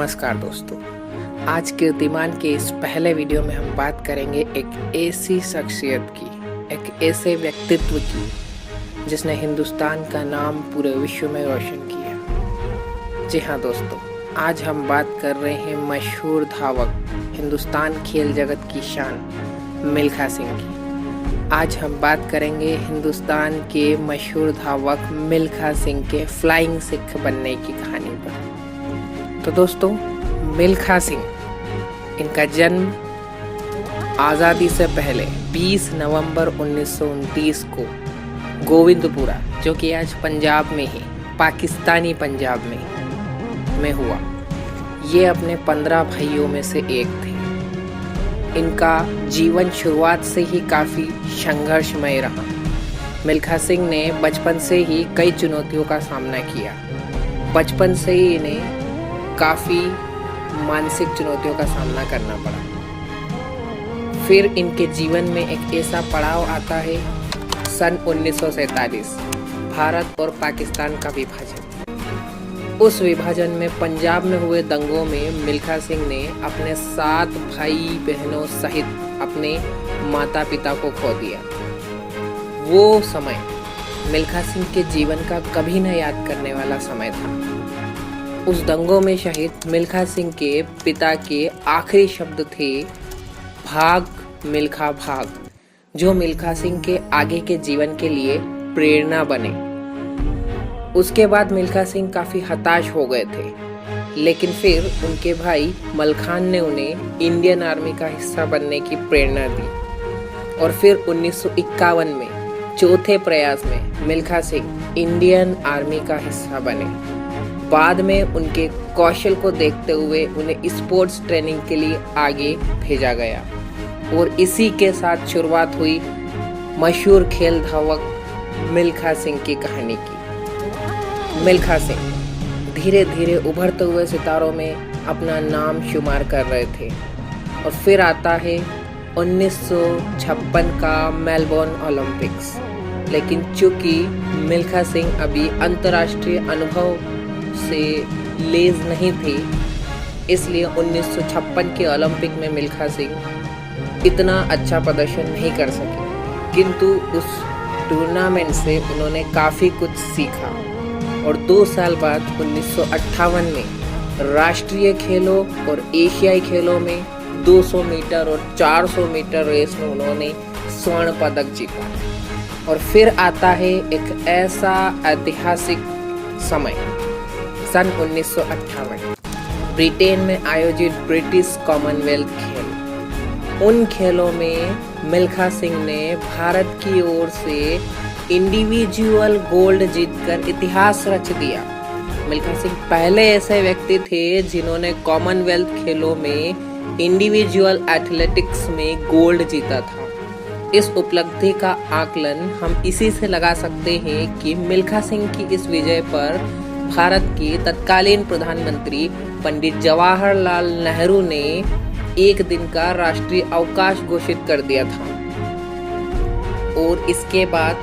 नमस्कार दोस्तों, आज कीर्तिमान के इस पहले वीडियो में हम बात करेंगे एक ऐसी शख्सियत की, एक ऐसे व्यक्तित्व की जिसने हिंदुस्तान का नाम पूरे विश्व में रोशन किया। जी हाँ दोस्तों, आज हम बात कर रहे हैं मशहूर धावक, हिंदुस्तान खेल जगत की शान मिल्खा सिंह की। आज हम बात करेंगे हिंदुस्तान के मशहूर धावक मिल्खा सिंह के फ्लाइंग सिख बनने की कहानी पर। तो दोस्तों, मिल्खा सिंह, इनका जन्म आज़ादी से पहले 20 नवंबर 1929 को गोविंदपुरा, जो कि आज पंजाब में है, पाकिस्तानी पंजाब में हुआ। ये अपने 15 भाइयों में से एक थे। इनका जीवन शुरुआत से ही काफ़ी संघर्षमय रहा। मिल्खा सिंह ने बचपन से ही कई चुनौतियों का सामना किया। बचपन से ही इन्हें काफ़ी मानसिक चुनौतियों का सामना करना पड़ा। फिर इनके जीवन में एक ऐसा पड़ाव आता है, सन 1947, भारत और पाकिस्तान का विभाजन। उस विभाजन में पंजाब में हुए दंगों में मिल्खा सिंह ने अपने 7 भाई बहनों सहित अपने माता पिता को खो दिया। वो समय मिल्खा सिंह के जीवन का कभी न याद करने वाला समय था। उस दंगों में शहीद मिल्खा सिंह के पिता के आखिरी शब्द थे, भाग मिल्खा भाग, जो मिल्खा सिंह के आगे के जीवन के लिए प्रेरणा बने। उसके बाद मिल्खा सिंह काफ़ी हताश हो गए थे, लेकिन फिर उनके भाई मलखान ने उन्हें इंडियन आर्मी का हिस्सा बनने की प्रेरणा दी और फिर 1951 में चौथे प्रयास में मिल्खा सिंह इंडियन आर्मी का हिस्सा बने। बाद में उनके कौशल को देखते हुए उन्हें स्पोर्ट्स ट्रेनिंग के लिए आगे भेजा गया और इसी के साथ शुरुआत हुई मशहूर खेल धावक मिल्खा सिंह की कहानी की। मिल्खा सिंह धीरे धीरे उभरते हुए सितारों में अपना नाम शुमार कर रहे थे और फिर आता है 1956 का मेलबोर्न ओलंपिक्स। लेकिन चूंकि मिल्खा सिंह अभी अंतर्राष्ट्रीय अनुभव से लेज नहीं थे, इसलिए 1956 के ओलंपिक में मिल्खा सिंह इतना अच्छा प्रदर्शन नहीं कर सके, किंतु उस टूर्नामेंट से उन्होंने काफ़ी कुछ सीखा और 2 साल बाद 1958 में राष्ट्रीय खेलों और एशियाई खेलों में 200 मीटर और 400 मीटर रेस में उन्होंने स्वर्ण पदक जीता। और फिर आता है एक ऐसा ऐतिहासिक समय, सन 1958 ब्रिटेन में आयोजित ब्रिटिश कॉमनवेल्थ खेल। उन खेलों में मिल्खा सिंह ने भारत की ओर से इंडिविजुअल गोल्ड जीतकर इतिहास रच दिया। मिल्खा सिंह पहले ऐसे व्यक्ति थे जिन्होंने कॉमनवेल्थ खेलों में इंडिविजुअल एथलेटिक्स में गोल्ड जीता था। इस उपलब्धि का आकलन हम इसी से लगा सकते हैं कि मिल्खा सिंह की इस विजय पर भारत के तत्कालीन प्रधानमंत्री पंडित जवाहरलाल नेहरू ने एक दिन का राष्ट्रीय अवकाश घोषित कर दिया था और इसके बाद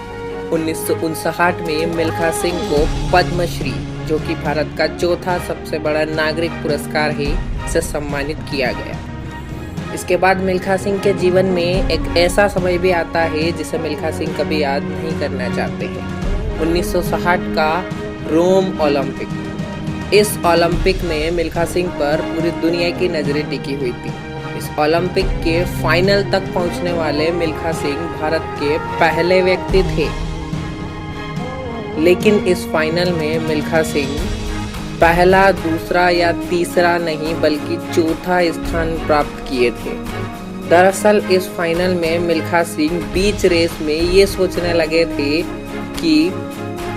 1959 में मिल्खा सिंह को पद्मश्री, जो कि भारत का चौथा सबसे बड़ा नागरिक पुरस्कार है, से सम्मानित किया गया। इसके बाद मिल्खा सिंह के जीवन में एक ऐसा समय भी आता है जिसे मिल्खा सिंह कभी याद नहीं करना चाहते हैं, 1960 का रोम ओलंपिक। इस ओलंपिक में मिल्खा सिंह पर पूरी दुनिया की नज़रें टिकी हुई थी। इस ओलंपिक के फाइनल तक पहुंचने वाले मिल्खा सिंह भारत के पहले व्यक्ति थे, लेकिन इस फाइनल में मिल्खा सिंह पहला, दूसरा या तीसरा नहीं बल्कि चौथा स्थान प्राप्त किए थे। दरअसल इस फाइनल में मिल्खा सिंह बीच रेस में ये सोचने लगे थे कि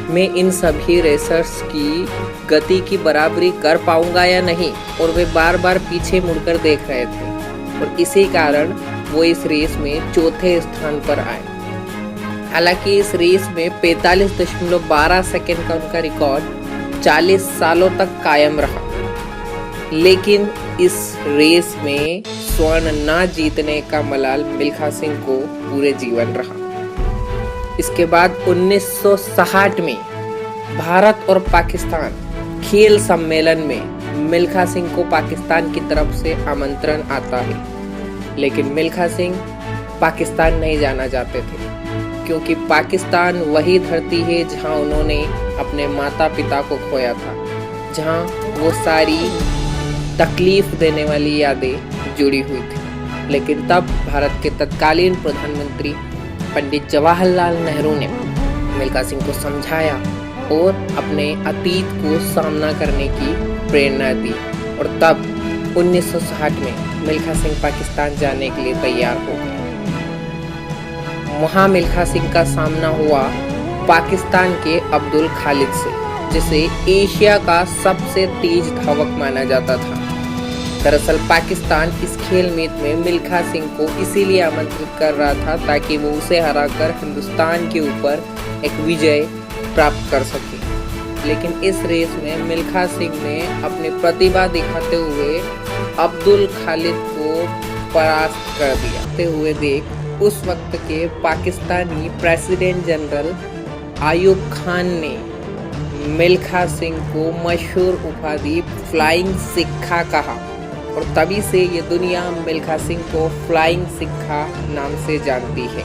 मैं इन सभी रेसर्स की गति की बराबरी कर पाऊंगा या नहीं, और वे बार बार पीछे मुड़कर देख रहे थे और इसी कारण वो इस रेस में चौथे स्थान पर आए। हालांकि इस रेस में 45.12 सेकंड का उनका रिकॉर्ड 40 सालों तक कायम रहा, लेकिन इस रेस में स्वर्ण ना जीतने का मलाल मिल्खा सिंह को पूरे जीवन रहा। इसके बाद 1960 में भारत और पाकिस्तान खेल सम्मेलन में मिल्खा सिंह को पाकिस्तान की तरफ से आमंत्रण आता है, लेकिन मिल्खा सिंह पाकिस्तान नहीं जाना चाहते थे, क्योंकि पाकिस्तान वही धरती है जहां उन्होंने अपने माता पिता को खोया था, जहां वो सारी तकलीफ देने वाली यादें जुड़ी हुई थी। लेकिन तब भारत के तत्कालीन प्रधानमंत्री पंडित जवाहरलाल नेहरू ने मिल्खा सिंह को समझाया और अपने अतीत को सामना करने की प्रेरणा दी, और तब 1960 में मिल्खा सिंह पाकिस्तान जाने के लिए तैयार हो गए। वहाँ मिल्खा सिंह का सामना हुआ पाकिस्तान के अब्दुल खालिद से, जिसे एशिया का सबसे तेज धावक माना जाता था। दरअसल पाकिस्तान इस खेल में मिल्खा सिंह को इसीलिए आमंत्रित कर रहा था ताकि वो उसे हराकर हिंदुस्तान के ऊपर एक विजय प्राप्त कर सके। लेकिन इस रेस में मिल्खा सिंह ने अपनी प्रतिभा दिखाते हुए अब्दुल खालिद को परास्त कर दिया। ते हुए देख उस वक्त के पाकिस्तानी प्रेसिडेंट जनरल आयूब खान ने मिल्खा सिंह को मशहूर उपाधि फ्लाइंग सिक्का कहा, और तभी से ये दुनिया मिल्खा सिंह को फ्लाइंग सिक्का नाम से जानती है।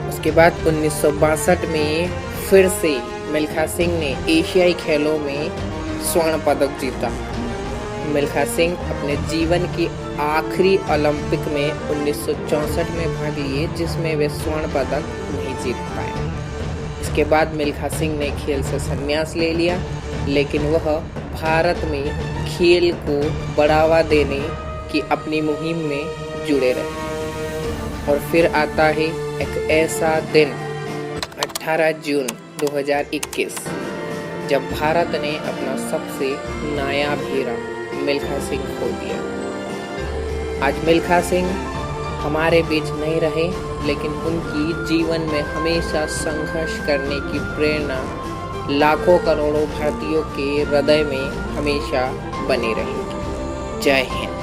उसके बाद 1962 में फिर से मिल्खा सिंह ने एशियाई खेलों में स्वर्ण पदक जीता। मिल्खा सिंह अपने जीवन की आखिरी ओलंपिक में 1964 में भाग लिए, जिसमें वे स्वर्ण पदक नहीं जीत पाए। इसके बाद मिल्खा सिंह ने खेल से संन्यास ले लिया, लेकिन वह भारत में खेल को बढ़ावा देने की अपनी मुहिम में जुड़े रहे। और फिर आता है एक ऐसा दिन 18 जून 2021, जब भारत ने अपना सबसे नायाब हीरा मिल्खा सिंह खो दिया। आज मिल्खा सिंह हमारे बीच नहीं रहे, लेकिन उनकी जीवन में हमेशा संघर्ष करने की प्रेरणा लाखों करोड़ों भारतीयों के हृदय में हमेशा बनी रहेगी। जय हिंद।